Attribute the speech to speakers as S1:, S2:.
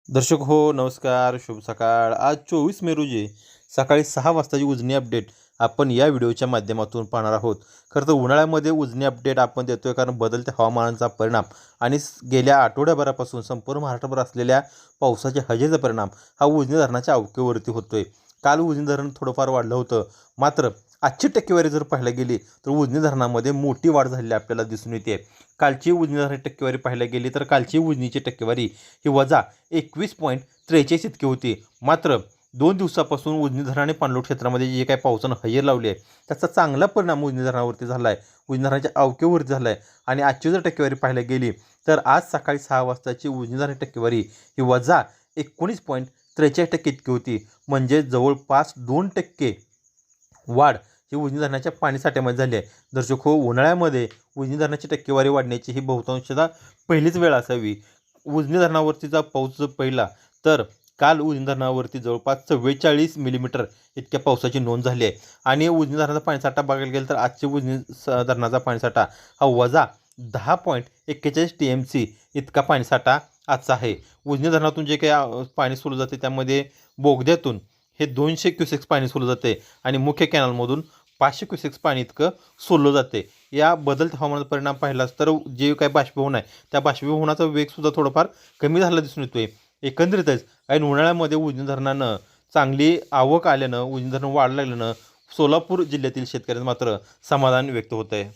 S1: दर्शक हो नमस्कार, शुभ सकाळ. आज 24 मे रोजी सकाळी 6 वाजताची उजनी अपडेट आपण या व्हिडिओच्या माध्यमातून पाहणार आहोत. खरं तर उन्हाळ्यामध्ये उजनी अपडेट आपण देतोय कारण बदलत्या हवामानाचा परिणाम आणि गेल्या आठवड्याभरापासून संपूर्ण महाराष्ट्रभर असलेल्या पावसाच्या हजेचा परिणाम हा उजनी धरणाच्या अवकेवरती होतोय. काल उजनी धरण थोडंफार वाढलं होतं, मात्र आजची टक्केवारी जर पाहायला गेली तर उजनी धरणामध्ये मोठी वाढ झालेली आपल्याला दिसून येते. कालची उजनी धरण टक्केवारी पाहायला गेली तर कालची उजनीची टक्केवारी ही वजा 21.43 इतकी होती. मात्र 2 दिवसापासून उजनी धरण आणि पाणलोट क्षेत्रामध्ये जे काही पावसानं हजेर लावली आहे त्याचा चांगला परिणाम उजनी धरणावरती झाला आहे, उजनी धरणाच्या अवकेवरती झाला आहे. आणि आजची जर टक्केवारी पाहायला गेली तर आज सकाळी 6 वाजताची उजनी धरण टक्केवारी ही वजा 19.43% इतकी होती. म्हणजे जवळपास 2% वाढ ही उजनी धरणाच्या पाणीसाठ्यामध्ये झाली आहे. दर्शक हो, उन्हाळ्यामध्ये उजनी धरणाची टक्केवारी वाढण्याची ही बहुतांशतः पहिलीच वेळ असावी. उजनी धरणावरतीचा पाऊस जर पहिला तर काल उजनी धरणावरती जवळपास 44 मिलीमीटर इतक्या पावसाची नोंद झाली आहे. आणि उजनी धरणाचा पाणीसाठा बघायला गेलं तर आजची उजनी धरणाचा पाणीसाठा हा वजा 10.41 TMC इतका पाणीसाठा आजचा आहे. उजनी धरणातून जे काही पाणी सोडलं जाते त्यामध्ये बोगद्यातून हे 200 क्युसेक्स पाणी सोडलं जाते आणि मुख्य कॅनलमधून 500 क्युसेक्स पाणी इतकं सोडलं जाते. या बदलत्या हवामानाचा परिणाम पाहिलाच तर जे काही बाष्पीभवन आहे त्या बाष्पीभवनाचा वेगसुद्धा थोडाफार कमी झाला दिसून येतोय. एकंदरीतच ऐन उन्हाळ्यामध्ये उजनी धरणानं चांगली आवक आल्यानं, उजनी धरण वाढ लागल्यानं सोलापूर जिल्ह्यातील शेतकऱ्यांचं मात्र समाधान व्यक्त होत आहे.